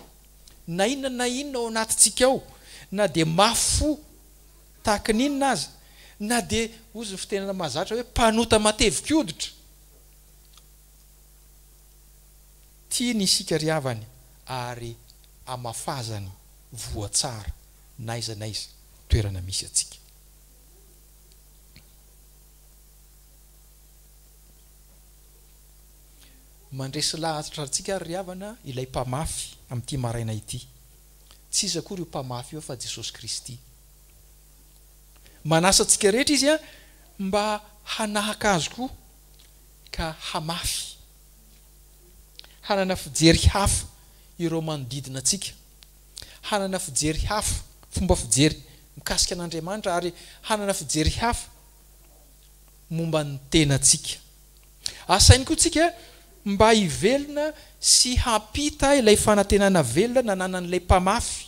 Na inona ao anatintsika ao, na dia mafo tahaka n'inona aza, na dia ozy ny fitenana mahazatra hoe mpanota matevin-koditra. Tiany isika ry havany ary hamafazany voatsara naiza naiza toerana misy atsika. mandresy lahatra antsika ry havana ilay mpamafy amin'ity maraina ity tsy izy akory io mpamafy io fa Jesosy Kristy. Manasa antsika rehetra izy a mba hanahaka azy koa ka hamafy, hanana fijery hafa ireo manodidina antsika, hanana fijery hafa, fomba fijery mikasika an'Andriamanitra, ary hanana fijery hafa momba ny tenantsika. Asainy koa tsika mba hivelona sy hampita ilay fanantenana velona nananan'ilay mpamafy.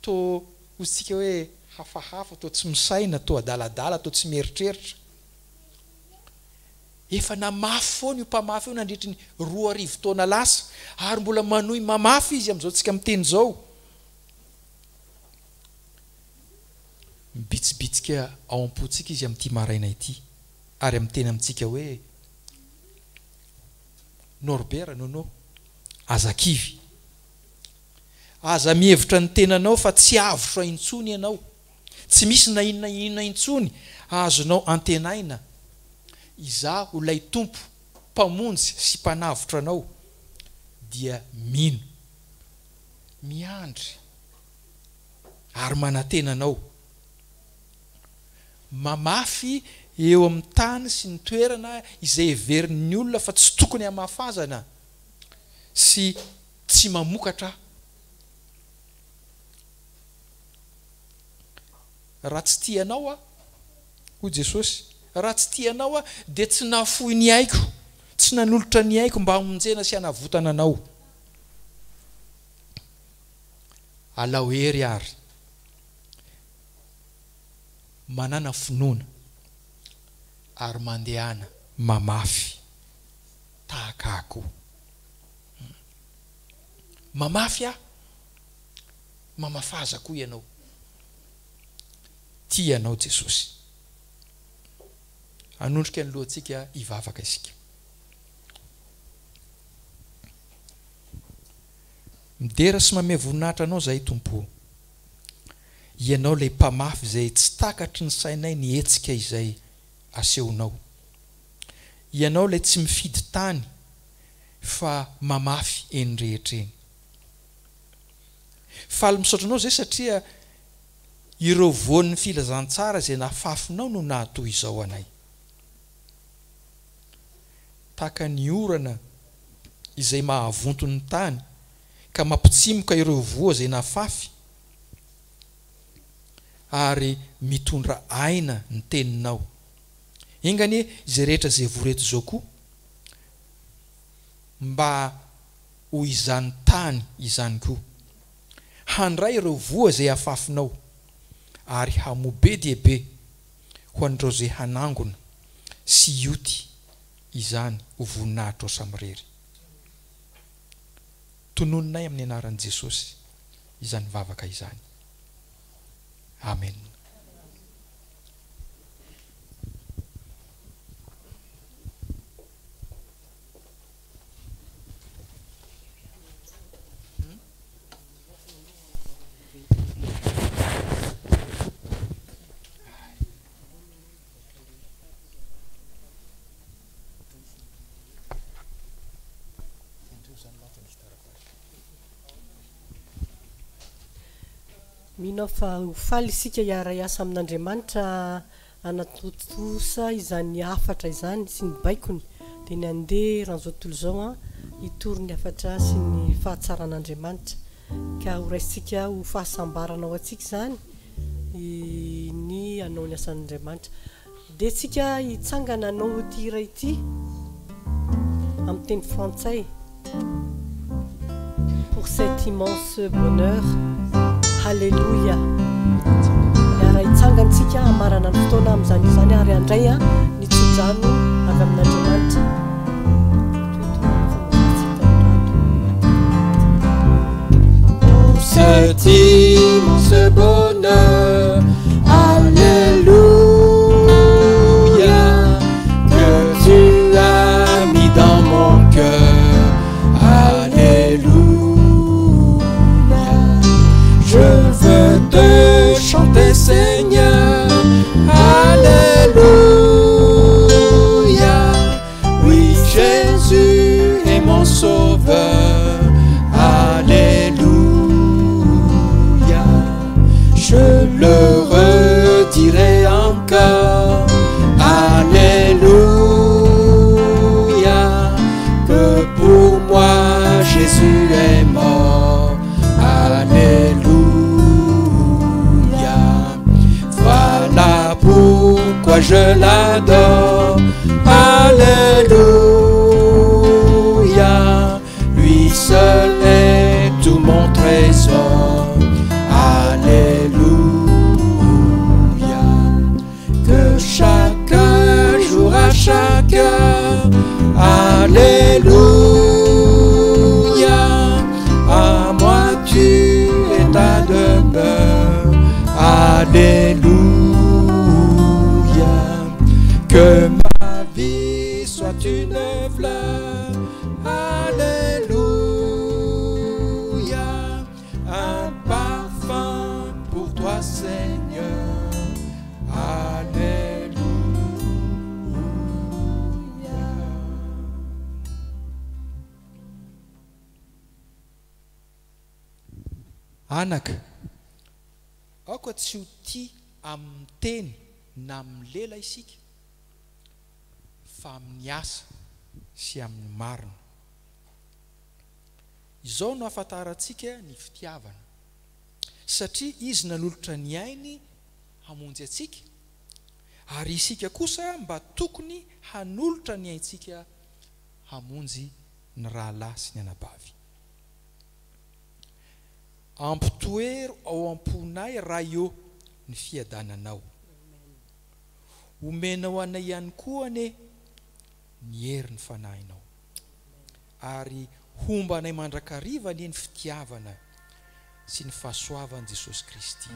To hotsika hoe hafahafa, to tsy misaina, to adaladala, to tsy mieritreritra. Efa namafy foana io mpamafy io nandritry ny 2 taona lasa, ary mbola manohy mamafy izy amin'izao tsika miteny zao. Mibitsibitsika ao am-potsika izy amin'ity maraina ity, ary amin'ny teny amintsika hoe Norbert nono azakivy, aza mihevitra ny tenanao fa tsy avotra intsony ianao, tsy misy na inona intsony azonao antenaina. Izaho ilay tompo mpamonjy sy mpanavotra anao dia mino, miandry ary manantena anao. Mamafy eo amin'ny tany sy ny toerana izay heverin'ny olona fa tsy tokony hamafazana sy tsy mamokatra. Raha tsy tianao hoy Jesosy, raha tsy tianao dia tsy nafohy ny aiko, tsy nanolotra ny aiko mba hamonjena sy hanavotana anao. Alao hery ary manana finoana ary mandehana mamafy tahaka akoho. Mamafy mamafaza koa ianao. Tianao Jesosy. Anondrika ny lohantsika hivavaka isika. Midera sy mamay voninahitra anao zahay Tompo. Ianao ilay mpamafy izay tsy takatry ny sainay ny hetsika izay asehonao. Ianao ilay tsy mifidy tany fa mamafy eny rehetra eny. Faly misaotra anao izay satria ireo voan'ny filazantsara izay nahafafinao no nahatoy izao anay. Tahaka ny orana izay mahavonto ny tany ka mampitsimoka ireo voa izay nahafafy, ary mitondra aina ny teninao. Engany izay rehetra izay voreto izao koa mba ho izany tany izany koa, handray ireo voa izay hafafinao ary hamobe diebe ho an'ireo izay hanangona sy hioty izany ho voninahitra ao samirery. Tononinay amin'ny anaran'i Jesosy izany vavaka izany. Amen. Mino fa ho faly isika hiara hiasa amin'Andriamanitra anatotosa izany hafatra izany sy ny baikony, dia ny andeha rahan'izao tontolo izao hitory ny hafatra sy ny fahatsaran'Andriamanitra, ka ho raisitsika ho fahasambarana ao antsika izany ny anao ny asan'Andriamanitra. Dia tsika hitsangana anao ity iray ity amin'ny teny frantsay. Pour cet immense bonheur, Alléluia. Yara itsangantsika amarana ny fotoana amin'izany izany ary andray ny tsojano avy amin'Andriamanitra. Pour cet immense bonheur, Alléluia, que tu as mis dans mon cœur. Alléluia, je veux te chanter Seigneur. Alléluia. fois je l'adore. Alléluia, lui seul est tout mon trésor. Alléluia, que chaque jour à chaque heure, alléluia, à moi tu es ta demeure. Alléluia, que ma vie soit une fleur. Alléluia, un parfum pour toi Seigneur. Alléluia. Anaka, aoka tsy ho tia amin'ny teny na amin'ny lela isika fa amin'ny asa sy amin'ny marina. Izao no ahafantarantsika ny fitiavana, satria izy nanolotra ny ainy hamonjy atsika, ary isika kosa mba tokony hanolotra ny aintsika hamonjy ny rahalahy sy ny anabavy. Ampitoero ao am-ponay raha eo ny fiadananao. Omenao anay ihany koa ane ny heri ny fanahinao, ary homba anay mandrakariva ane ny fitiavana sy ny fahasoavan'i Jesosy Kristy.